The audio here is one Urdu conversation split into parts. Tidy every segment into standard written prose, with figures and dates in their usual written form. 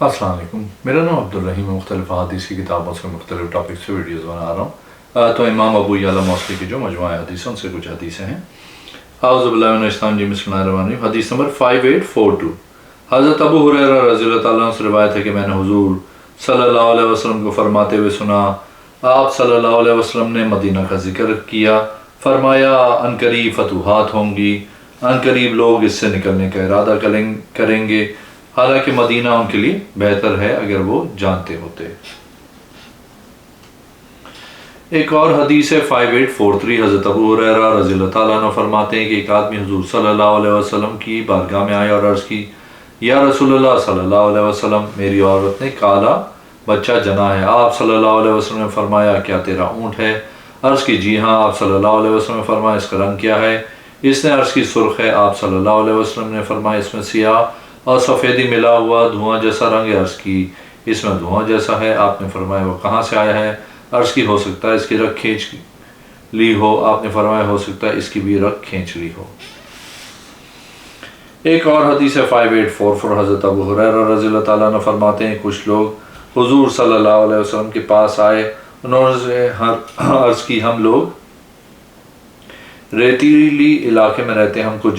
السلام علیکم، میرا نام عبدالرحیم ہے۔ مختلف حدیث کی کتابوں سے مختلف ٹاپک سے ویڈیوز بنا رہا ہوں۔ تو امام ابو یعلا موصلی کی جو مجموعہ حدیثوں سے کچھ حدیثیں ہیں۔ اعوذ باللہ من الشیطان الرجیم، بسم اللہ الرحمن الرحیم۔ حدیث نمبر 5842، حضرت ابو ہریرہ رضی اللہ تعالیٰ عنہ سے روایت ہے کہ میں نے حضور صلی اللہ علیہ وسلم کو فرماتے ہوئے سنا۔ آپ صلی اللہ علیہ وسلم نے مدینہ کا ذکر کیا، فرمایا عنقریب فتوحات ہوں گی، عنقریب لوگ اس سے نکلنے کا ارادہ کریں گے، حالانکہ مدینہ ان کے لیے بہتر ہے اگر وہ جانتے ہوتے۔ ایک اور حدیث ہے 5843، حضرت ابو ہریرہ رضی اللہ تعالیٰ عنہ فرماتے ہیں کہ ایک آدمی حضور صلی اللہ علیہ وسلم کی بارگاہ میں آیا اور عرض کی، یا رسول اللہ صلی اللہ علیہ وسلم، میری عورت نے کالا بچہ جنا ہے۔ آپ صلی اللہ علیہ وسلم نے فرمایا، کیا تیرا اونٹ ہے؟ عرض کی، جی ہاں۔ آپ صلی اللہ علیہ وسلم نے فرمایا، اس کا رنگ کیا ہے؟ اس نے عرض کی، سرخ ہے۔ آپ صلی اللہ علیہ وسلم نے فرمایا، اس میں سیاہ اور سفیدی ملا ہوا دھواں جیسا رنگ ہے۔ عرض کی، اس میں دھواں جیسا ہے۔ آپ نے فرمایا، وہ کہاں سے آیا ہے؟ عرض کی، ہو سکتا ہے اس کی رگ کھینچ لی ہو۔ آپ نے فرمایا، ہو سکتا ہے اس کی بھی رگ کھینچ لی ہو۔ ایک اور حدیث ہے 5844، حضرت ابو ہریرہ رضی اللہ تعالیٰ عنہ فرماتے ہیں، کچھ لوگ حضور صلی اللہ علیہ وسلم کے پاس آئے، انہوں نے عرض کی، ہم لوگ ریتیلی علاقے میں رہتے ہیں، ہم کو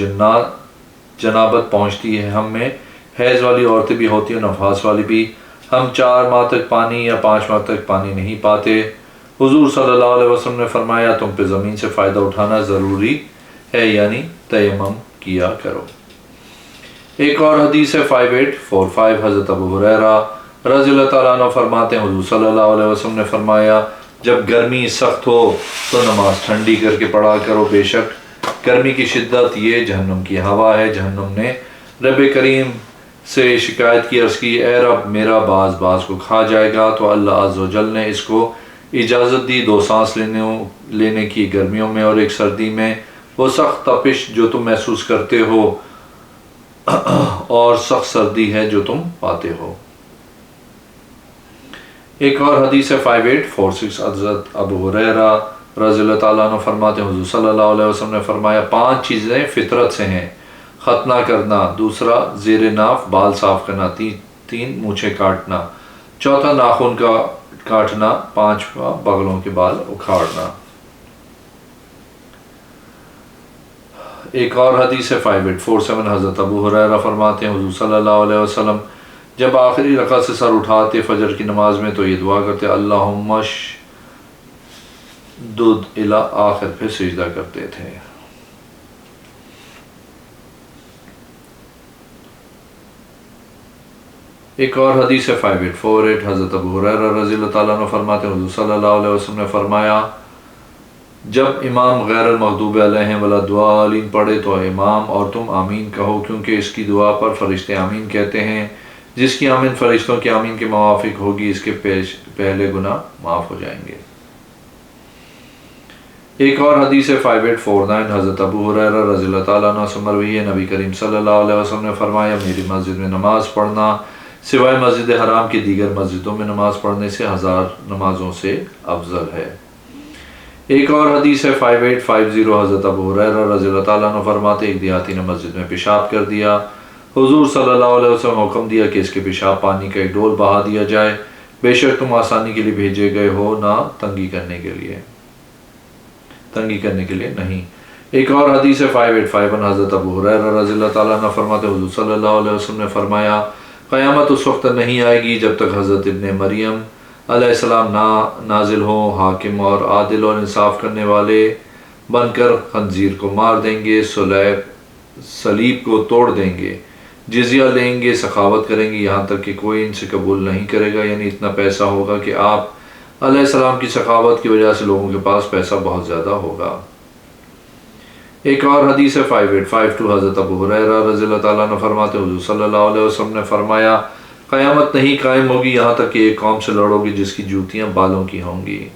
جنابت پہنچتی ہے، ہم میں حیض والی عورتیں بھی ہوتی ہیں، نفاس والی بھی، ہم 4 ماہ تک پانی یا 5 ماہ تک پانی نہیں پاتے۔ حضور صلی اللہ علیہ وسلم نے فرمایا، تم پہ زمین سے فائدہ اٹھانا ضروری ہے، یعنی تیمم کیا کرو۔ ایک اور حدیث ہے 5845، حضرت ابو ہریرہ رضی اللہ تعالیٰ عنہ فرماتے ہیں، حضور صلی اللہ علیہ وسلم نے فرمایا، جب گرمی سخت ہو تو نماز ٹھنڈی کر کے پڑھا کرو، بے شک گرمی کی شدت یہ جہنم کی ہوا ہے۔ جہنم نے رب کریم سے شکایت کی، عرض کی، اے رب، میرا باز کو کھا جائے گا، تو اللہ عز و جل نے اس کو اجازت دی 2 سانس لینے کی گرمیوں میں اور ایک سردی میں، وہ سخت تپش جو تم محسوس کرتے ہو اور سخت سردی ہے جو تم پاتے ہو۔ ایک اور حدیث ہے 5846، حضرت ابو ہریرہ رضی اللہ تعالیٰ عنہ فرماتے ہیں، حضور صلی اللہ علیہ وسلم نے فرمایا، 5 چیزیں فطرت سے ہیں، ختنہ کرنا، دوسرا زیر ناف بال صاف کرنا، 3 مونچھیں کاٹنا، چوتھا ناخن کا کاٹنا، 5واں بغلوں کے بال اکھاڑنا۔ ایک اور حدیث ہے 5847، حضرت ابو ہریرہ فرماتے ہیں، حضور صلی اللہ علیہ وسلم جب آخری رکعت سے سر اٹھاتے فجر کی نماز میں تو یہ دعا کرتے، اللہم اشدد الی آخر، پھر سجدہ کرتے تھے۔ ایک اور حدیث ہے 5848، حضرت ابو ہریرہ رضی اللہ تعالیٰ عنہ فرماتے ہیں، حضور صلی اللہ علیہ وسلم نے فرمایا، جب امام غیر المغضوب علیہم ولا الضالین پڑھے تو امام اور تم آمین کہو، کیونکہ اس کی دعا پر فرشتے آمین کہتے ہیں، جس کی آمین فرشتوں کی آمین کے موافق ہوگی، اس کے پہلے گناہ معاف ہو جائیں گے۔ ایک اور حدیث ہے 5849، حضرت ابو ہریرہ رضی اللہ تعالیٰ عنہ سے مروی ہے، نبی کریم صلی اللہ علیہ وسلم نے فرمایا، میری مسجد میں نماز پڑھنا سوائے مسجد حرام کی دیگر مسجدوں میں نماز پڑھنے سے 1000 نمازوں سے افضل ہے۔ ایک اور حدیث ہے 5850، حضرت ابو ہریرہ رضی اللہ تعالیٰ عنہ فرماتے، ایک دیہاتی نے مسجد میں پیشاب کر دیا، حضور صلی اللہ علیہ وسلم نے حکم دیا کہ اس کے پیشاب پانی کا ایک ڈول بہا دیا جائے، بے شک تم آسانی کے لیے بھیجے گئے ہو، نہ تنگی کرنے کے لیے نہیں۔ ایک اور حدیث ہے 5851، حضرت ابو ہریرہ رضی اللہ تعالیٰ عنہ فرماتے، حضور صلی اللہ علیہ وسلم نے فرمایا، قیامت اس وقت نہیں آئے گی جب تک حضرت ابن مریم علیہ السلام نازل ہو، حاکم اور عادل اور انصاف کرنے والے بن کر خنزیر کو مار دیں گے، صلیب کو توڑ دیں گے، جزیہ لیں گے، سخاوت کریں گے، یہاں تک کہ کوئی ان سے قبول نہیں کرے گا، یعنی اتنا پیسہ ہوگا کہ آپ علیہ السلام کی سخاوت کی وجہ سے لوگوں کے پاس پیسہ بہت زیادہ ہوگا۔ ایک اور حدیث ہے 5852، حضرت ابو ہریرہ رضی اللہ تعالیٰ عنہ فرماتے، حضور صلی اللہ علیہ وسلم نے فرمایا، قیامت نہیں قائم ہوگی یہاں تک کہ ایک قوم سے لڑو گی جس کی جوتیاں بالوں کی ہوں گی۔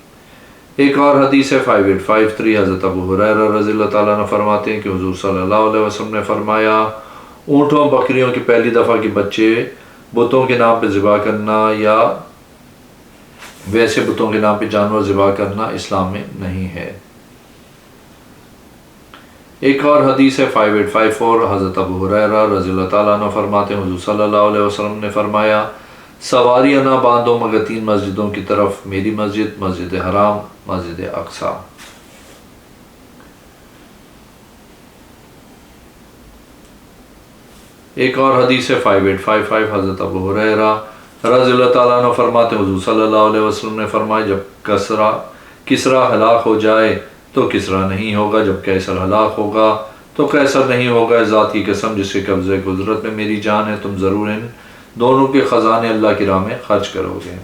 ایک اور حدیث ہے 5853، حضرت ابو ہریرہ رضی اللہ تعالیٰ عنہ فرماتے ہیں کہ حضور صلی اللہ علیہ وسلم نے فرمایا، اونٹوں بکریوں کی پہلی دفعہ کے بچے بتوں کے نام پہ ذبح کرنا یا ویسے بتوں کے نام پہ جانور ذبح کرنا اسلام میں نہیں ہے۔ ایک اور حدیث ہے 5854، حضرت ابو ہریرہ رضی اللہ تعالیٰ عنہ فرماتے ہیں، حضور صلی اللہ علیہ وسلم نے فرمایا، سواریاں نہ باندھو مگر 3 مسجدوں کی طرف، میری مسجد، مسجد حرام، مسجد اقصی۔ ایک اور حدیث ہے 5855 حضرت ابو ہریرہ رضی اللہ تعالیٰ عنہ فرماتے ہیں حضور صلی اللہ علیہ وسلم نے فرمایا جب کسرا ہلاک ہو جائے تو کسرا نہیں ہوگا، جب قیصر ہلاک ہوگا تو قیصر نہیں ہوگا۔ ذات کی قسم جس کے قبضے قدرت میں میری جان ہے، تم ضرور ان دونوں کے خزانے اللہ کی راہ میں خرچ کرو گے۔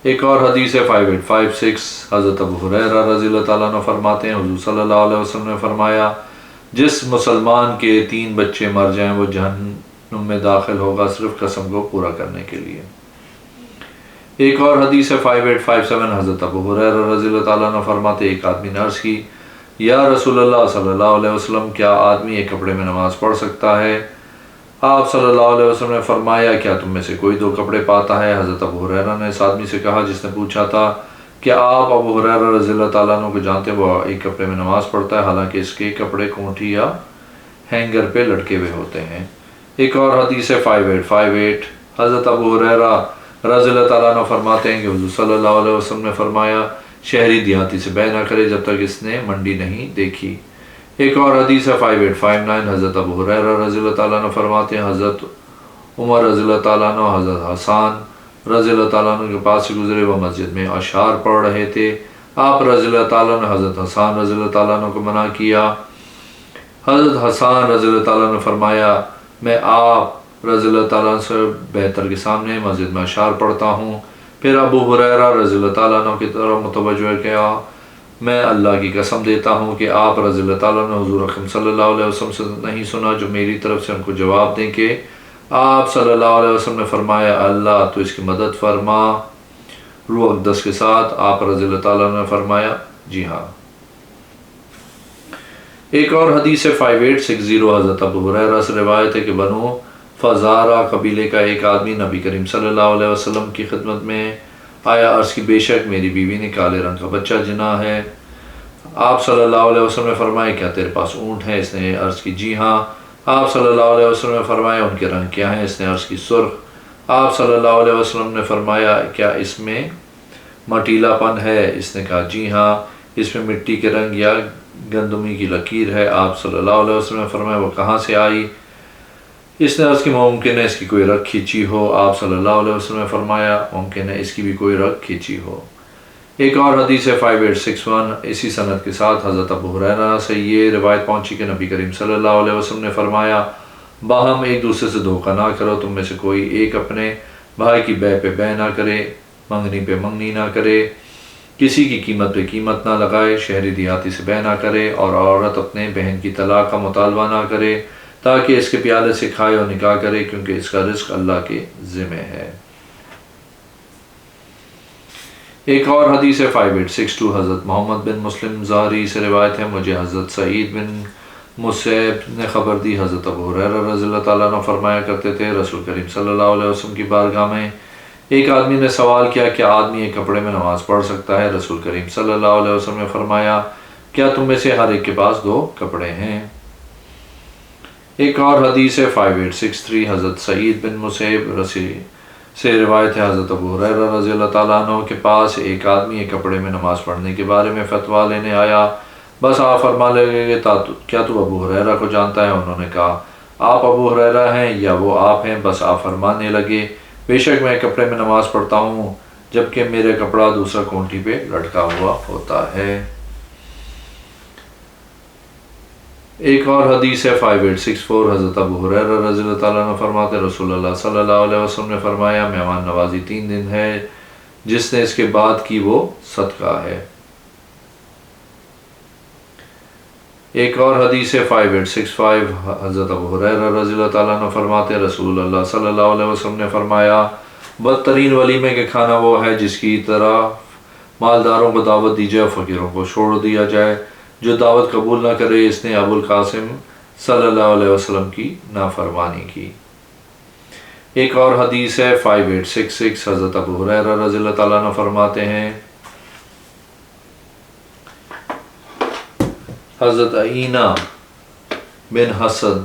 ایک اور حدیث ہے 5856 حضرت ابو ہریرہ رضی اللہ تعالیٰ عنہ فرماتے ہیں حضور صلی اللہ علیہ وسلم نے فرمایا جس مسلمان کے 3 بچے مر جائیں وہ جہنم میں داخل ہوگا صرف قسم کو پورا کرنے کے لیے۔ ایک اور حدیث ہے 5857 حضرت ابو ہریرہ رضی اللہ تعالیٰ عنہ فرماتے ایک آدمی نے عرض کی یا رسول اللہ صلی اللہ علیہ وسلم کیا آدمی ایک کپڑے میں نماز پڑھ سکتا ہے؟ آپ صلی اللہ علیہ وسلم نے فرمایا کیا تم میں سے کوئی 2 کپڑے پاتا ہے؟ حضرت ابو ہریرہ نے اس آدمی سے کہا جس نے پوچھا تھا کہ آپ ابو ہریرہ رضی اللہ تعالیٰ عنہ کو جانتے وہ ایک کپڑے میں نماز پڑھتا ہے حالانکہ اس کے کپڑے کونٹھی یا ہینگر پہ لٹکے ہوئے ہوتے ہیں۔ ایک اور حدیث ہے 5858 حضرت ابو ہریرہ رضی اللہ تعالیٰ عنہ فرماتے ہیں کہ حضور صلی اللہ علیہ وسلم نے فرمایا شہری دیہاتی سے بیع نہ کرے جب تک اس نے منڈی نہیں دیکھی۔ ایک اور حدیث ہے 5859 حضرت ابو ہریرہ رضی اللہ تعالیٰ عنہ فرماتے ہیں حضرت عمر رضی اللہ تعالیٰ عنہ حضرت حسان رضی اللہ تعالیٰ عنہ کے پاس سے گزرے، وہ مسجد میں اشعار پڑھ رہے تھے۔ آپ رضی اللہ تعالیٰ عنہ حضرت حسان رضی اللہ تعالیٰ عنہ کو منع کیا۔ حضرت حسان رضی اللہ تعالیٰ عنہ فرمایا میں آپ رضی اللہ تعالیٰ عنہ سے بہتر کے سامنے مسجد میں اشعار پڑھتا ہوں۔ پھر ابو ہریرہ رضی اللہ تعالیٰ عنہ کی طرف متوجہ کیا میں اللہ کی قسم دیتا ہوں کہ آپ رضی اللہ تعالیٰ نے حضور اکرم صلی اللہ علیہ وسلم سے نہیں سنا جو میری طرف سے ان کو جواب دیں کہ آپ صلی اللہ علیہ وسلم نے فرمایا اللہ تو اس کی مدد فرما روح اقدس کے ساتھ۔ آپ رضی اللہ تعالیٰ نے فرمایا جی ہاں۔ ایک اور حدیث 5860 حضرت ابو ہریرہ سے روایت ہے کہ بنو فزارہ قبیلے کا ایک آدمی نبی کریم صلی اللہ علیہ وسلم کی خدمت میں آیا، عرض کی بے شک میری بیوی نے کالے رنگ کا بچہ جنا ہے۔ آپ صلی اللہ علیہ وسلم نے فرمایا کیا تیرے پاس اونٹ ہے؟ اس نے عرض کی جی ہاں۔ آپ صلی اللہ علیہ وسلم نے فرمایا ان کے رنگ کیا ہیں؟ اس نے عرض کی سرخ۔ آپ صلی اللہ علیہ وسلم نے فرمایا کیا اس میں مٹیلا پن ہے؟ اس نے کہا جی ہاں۔ اس میں مٹی کے رنگ یا گندمی کی لکیر ہے؟ آپ صلی اللہ علیہ وسلم نے فرمایا وہ کہاں سے آئی؟ اس نے عرض کی ممکن ہے اس کی کوئی رگ کھینچی ہو۔ آپ صلی اللہ علیہ وسلم نے فرمایا ممکن ہے اس کی بھی کوئی رگ کھینچی ہو۔ ایک اور حدیث 5861 اسی سند کے ساتھ حضرت ابو ہریرہ سے یہ روایت پہنچی کہ نبی کریم صلی اللہ علیہ وسلم نے فرمایا باہم ایک دوسرے سے دھوکہ نہ کرو، تم میں سے کوئی ایک اپنے بھائی کی بیع پہ بیع نہ کرے، منگنی پہ منگنی نہ کرے، کسی کی قیمت پہ قیمت نہ لگائے، شہری دیہاتی سے بیع نہ کرے، اور عورت اپنے بہن کی طلاق کا مطالبہ نہ کرے تاکہ اس کے پیالے سے کھائے اور نکاح کرے کیونکہ اس کا رزق اللہ کے ذمہ ہے۔ ایک اور حدیث 5862 حضرت محمد بن مسلم زہری سے روایت ہے مجھے حضرت سعید بن مسیب نے خبر دی حضرت ابو ہریرہ رضی اللہ تعالیٰ عنہ فرمایا کرتے تھے رسول کریم صلی اللہ علیہ وسلم کی بارگاہ میں ایک آدمی نے سوال کیا کیا آدمی ایک کپڑے میں نماز پڑھ سکتا ہے؟ رسول کریم صلی اللہ علیہ وسلم نے فرمایا کیا تم میں سے ہر ایک کے پاس 2 کپڑے ہیں؟ ایک اور حدیث 5863 حضرت سعید بن مسیب سے روایت ہے حضرت ابو ہریرہ رضی اللہ تعالیٰ عنہ کے پاس ایک آدمی ایک کپڑے میں نماز پڑھنے کے بارے میں فتویٰ لینے آیا، بس آپ فرما لگے کیا تو ابو ہریرہ کو جانتا ہے؟ انہوں نے کہا آپ ابو ہریرہ ہیں یا وہ آپ ہیں؟ بس آپ فرمانے لگے بے شک میں کپڑے میں نماز پڑھتا ہوں جبکہ میرے کپڑا دوسرا کونٹی پہ لٹکا ہوا ہوتا ہے۔ ایک اور حدیث 5864 حضرت ابو ہریرہ رضی اللہ تعالیٰ عنہ فرماتے رسول اللہ صلی اللہ علیہ وسلم نے فرمایا مہمان نوازی 3 دن ہے، جس نے اس کے بعد کی وہ صدقہ ہے۔ ایک اور حدیث 5865 حضرت ابو ہریرہ رضی اللہ تعالیٰ عنہ فرماتے رسول اللہ صلی اللہ علیہ وسلم نے فرمایا بدترین ولیمے کے کھانا وہ ہے جس کی طرح مالداروں کو دعوت دی جائے، فقیروں کو چھوڑ دیا جائے، جو دعوت قبول نہ کرے اس نے ابو القاسم صلی اللہ علیہ وسلم کی نافرمانی کی۔ ایک اور حدیث 5866 حضرت ابو ہریرہ رضی اللہ تعالیٰ عنہ فرماتے ہیں حضرت عینہ بن حسن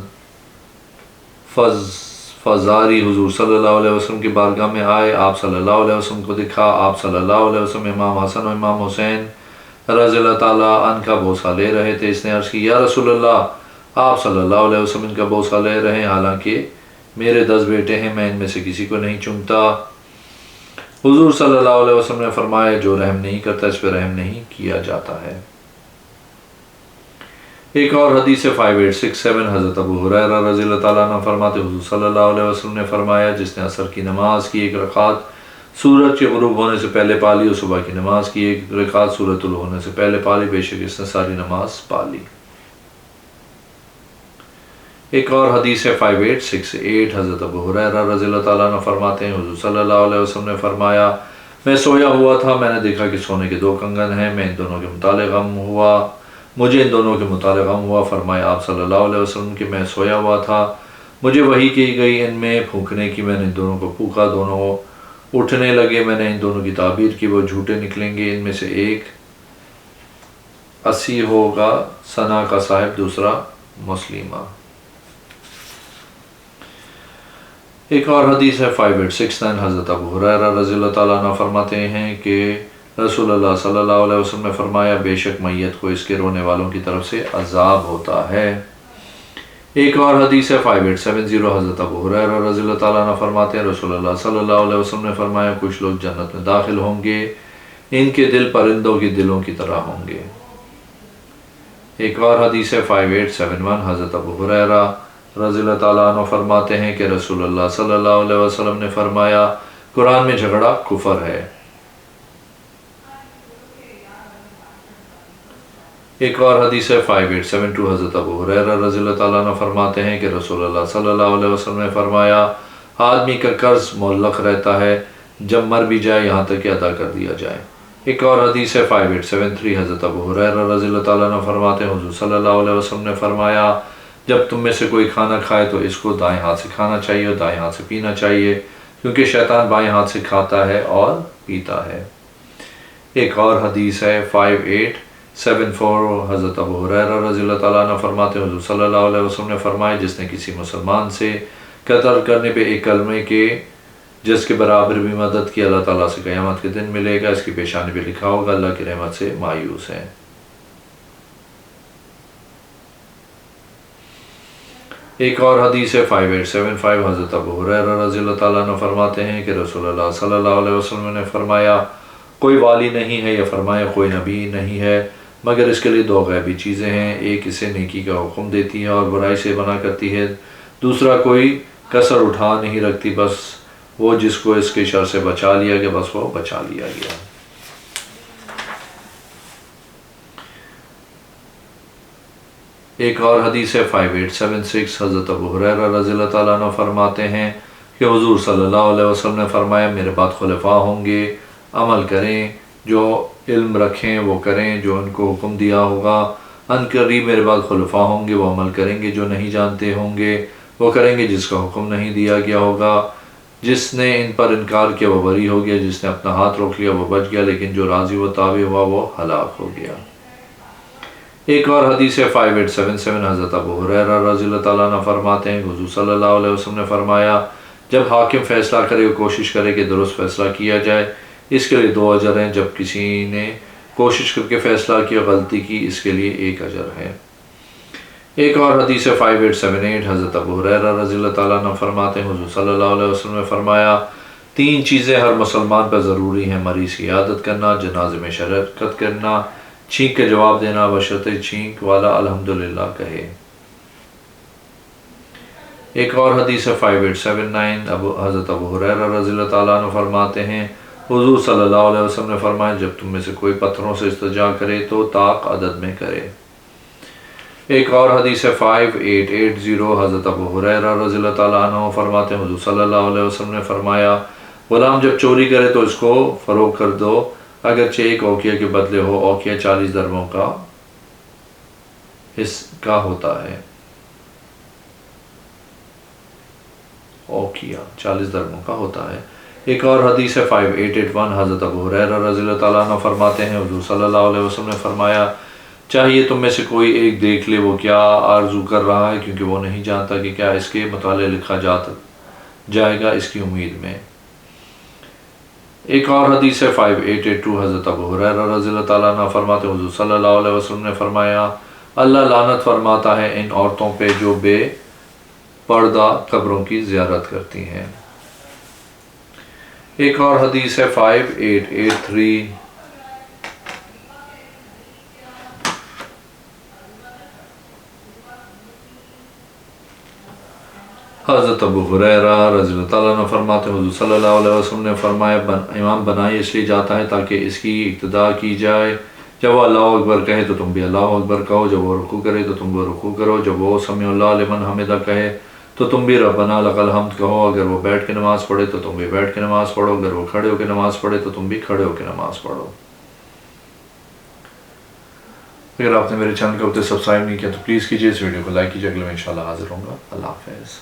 فزاری حضور صلی اللہ علیہ وسلم کی بارگاہ میں آئے، آپ صلی اللہ علیہ وسلم کو دکھا، آپ صلی اللہ علیہ وسلم امام حسن و امام حسین رضی اللہ تعالیٰ عنہ کا بوسہ لے رہے تھے۔ اس نے عرض کی، یا رسول اللہ، آپ صلی اللہ علیہ وسلم ان کا بوسہ لے رہے ہیں، حالانکہ میرے 10 بیٹے ہیں، میں ان میں سے کسی کو نہیں چنتا۔ حضور صلی اللہ علیہ وسلم نے فرمایا، جو رحم نہیں کرتا اس پہ رحم نہیں کیا جاتا ہے۔ ایک اور حدیث 5867 حضرت ابو ہریرہ رضی اللہ تعالیٰ عنہ فرماتے، حضور صلی اللہ علیہ وسلم نے فرمایا، جس نے عصر کی نماز کی 1 رکعت سورج کے غروب ہونے سے پہلے پالی، اور صبح کی نماز کی 1 رکعت سورج طلوع ہونے سے پہلے پالی، بے شک اس نے ساری نماز پالی۔ ایک اور حدیث 5868 حضرت ابو ہریرہ رضی اللہ تعالیٰ عنہ فرماتے ہیں، حضور صلی اللہ علیہ وسلم نے فرمایا، میں سویا ہوا تھا، میں نے دیکھا کہ سونے کے 2 کنگن ہیں، میں ان دونوں کے متعلق غم ہوا، مجھے ان دونوں کے متعلق غم ہوا۔ فرمایا آپ صلی اللہ علیہ وسلم کہ میں سویا ہوا تھا، مجھے وحی کی گئی ان میں پھونکنے کی، میں نے ان دونوں کو پھونکا، دونوں اٹھنے لگے، میں نے ان دونوں کی تعبیر کی، وہ جھوٹے نکلیں گے، ان میں سے ایک 80 ہوگا ثنا کا صاحب، دوسرا مسلمہ۔ ایک اور حدیث ہے 5869 حضرت ابو ہریرہ رضی اللہ تعالیٰ عنہ فرماتے ہیں کہ رسول اللہ صلی اللہ علیہ وسلم نے فرمایا، بے شک میت کو اس کے رونے والوں کی طرف سے عذاب ہوتا ہے۔ ایک اور حدیث ہے 5870 حضرت ابو ہریرہ رضی اللہ تعالیٰ عنہ فرماتے ہیں، رسول اللہ صلی اللہ علیہ وسلم نے فرمایا، کچھ لوگ جنت میں داخل ہوں گے، ان کے دل پرندوں کے دلوں کی طرح ہوں گے۔ ایک اور حدیث ہے 5871 حضرت ابو ہریرہ رضی اللہ تعالیٰ عنہ فرماتے ہیں کہ رسول اللہ صلی اللہ علیہ وسلم نے فرمایا، قرآن میں جھگڑا کفر ہے۔ ایک اور حدیث ہے 5872 حضرت ابو ہریرہ رضی اللہ تعالیٰ عنہ فرماتے ہیں کہ رسول اللہ صلی اللہ علیہ وسلم نے فرمایا، آدمی کا قرض معلق رہتا ہے جب مر بھی جائے، یہاں تک کہ ادا کر دیا جائے۔ ایک اور حدیث ہے 5873 حضرت ابو ہریرہ رضی اللہ تعالیٰ عنہ فرماتے ہیں، حضور صلی اللہ علیہ وسلم نے فرمایا، جب تم میں سے کوئی کھانا کھائے تو اس کو دائیں ہاتھ سے کھانا چاہیے اور دائیں ہاتھ سے پینا چاہیے، کیونکہ شیطان بائیں ہاتھ سے کھاتا ہے اور پیتا ہے۔ ایک اور حدیث ہے 5874 حضرت ابو ہریرہ رضی اللہ تعالیٰ عنہ فرماتے ہیں، حضور صلی اللہ علیہ وسلم نے فرمایا، جس نے کسی مسلمان سے قتل کرنے پہ ایک کلمے کے جس کے برابر بھی مدد کی، اللہ تعالیٰ سے قیامت کے دن ملے گا، اس کی پیشانی پہ لکھا ہوگا، اللہ کی رحمت سے مایوس ہے۔ ایک اور حدیث ہے 5875 حضرت ابو ہریرہ رضی اللہ تعالیٰ عنہ فرماتے ہیں کہ رسول اللہ صلی اللہ علیہ وسلم نے فرمایا، کوئی والی نہیں ہے، یا فرمایا کوئی نبی نہیں ہے مگر اس کے لیے 2 غیبی چیزیں ہیں، ایک اسے نیکی کا حکم دیتی ہے اور برائی سے منع کرتی ہے، دوسرا کوئی کسر اٹھا نہیں رکھتی، بس وہ جس کو اس کے شر سے بچا لیا گیا بس وہ بچا لیا گیا۔ ایک اور حدیث ہے 5876 حضرت ابو ہریرہ رضی اللہ تعالیٰ عنہ فرماتے ہیں کہ حضور صلی اللہ علیہ وسلم نے فرمایا، میرے بعد خلفاء ہوں گے، عمل کریں، جو علم رکھیں وہ کریں جو ان کو حکم دیا ہوگا، ان قریب میرے بعد خلفاء ہوں گے، وہ عمل کریں گے جو نہیں جانتے ہوں گے، وہ کریں گے جس کا حکم نہیں دیا گیا ہوگا، جس نے ان پر انکار کیا وہ بری ہو گیا، جس نے اپنا ہاتھ روک لیا وہ بچ گیا، لیکن جو راضی و تابع ہوا وہ ہلاک ہو گیا۔ ایک اور حدیث ہے 5877 حضرت ابو ہریرہ رضی اللہ تعالیٰ عنہ فرماتے ہیں، حضور صلی اللہ علیہ وسلم نے فرمایا، جب حاکم فیصلہ کرے وہ کوشش کرے کہ درست فیصلہ کیا جائے، اس کے لیے 2 اجر ہیں، جب کسی نے کوشش کر کے فیصلہ کیا غلطی کی، اس کے لیے 1 اجر ہے۔ ایک اور حدیث ہے 5878 حضرت ابو ہریرہ رضی اللہ تعالیٰ عنہ فرماتے ہیں، حضور صلی اللہ علیہ وسلم نے فرمایا، 3 چیزیں ہر مسلمان پر ضروری ہیں، مریض کی عیادت کرنا، جنازے میں شرکت کرنا، چھینک کے جواب دینا، بشرطِ چھینک والا الحمدللہ کہے۔ ایک اور حدیث ہے 5879 حضرت ابو ہریرہ رضی اللہ تعالیٰ عنہ فرماتے ہیں، حضور صلی اللہ علیہ وسلم نے فرمایا، جب تم میں سے کوئی پتھروں سے استنجا کرے تو طاق عدد میں کرے۔ ایک اور حدیث ہے 5880 حضرت ابو ہریرہ رضی اللہ تعالیٰ عنہ فرماتے ہیں، حضور صلی اللہ علیہ وسلم نے فرمایا، غلام جب چوری کرے تو اس کو فروغ کر دو، اگرچہ 1 اوقیہ کے بدلے ہو، اوقیہ 40 درہموں کا اس کا ہوتا ہے، اوقیہ 40 درہموں کا ہوتا ہے۔ ایک اور حدیث ہے 5881 حضرت ابو ہریرہ رضی اللہ تعالیٰ عنہ فرماتے ہیں، حضور صلی اللہ علیہ وسلم نے فرمایا، چاہیے تم میں سے کوئی ایک دیکھ لے وہ کیا آرزو کر رہا ہے، کیونکہ وہ نہیں جانتا کہ کیا اس کے متعلق لکھا جائے گا اس کی امید میں۔ ایک اور حدیث ہے 5882 حضرت ابو ہریرہ رضی اللہ تعالیٰ عنہ فرماتے حضور صلی اللہ علیہ وسلم نے فرمایا اللہ لعنت فرماتا ہے ان عورتوں پہ جو بے پردہ قبروں کی زیارت کرتی ہیں۔ ایک اور حدیث ہے 5883 حضرت ابو ہریرہ رضی اللہ تعالیٰ عنہ فرماتے ہیں حضور صلی اللہ علیہ وسلم نے فرمایا امام بنائی اس لیے جاتا ہے تاکہ اس کی اقتداء کی جائے، جب وہ اللہ اکبر کہے تو تم بھی اللہ اکبر کہو، جب وہ رکوع کرے تو تم بھی رکوع کرو، جب وہ سمیع اللہ لمن حمدہ کہے تو تم بھی ربنا لک الحمد کہو، اگر وہ بیٹھ کے نماز پڑھے تو تم بھی بیٹھ کے نماز پڑھو، اگر وہ کھڑے ہو کے نماز پڑھے تو تم بھی کھڑے ہو کے نماز پڑھو۔ اگر آپ نے میرے چینل کو اب تک سبسکرائب نہیں کیا تو پلیز کیجیے، اس ویڈیو کو لائک کیجیے، اگلے میں انشاءاللہ حاضر ہوں گا۔ اللہ حافظ۔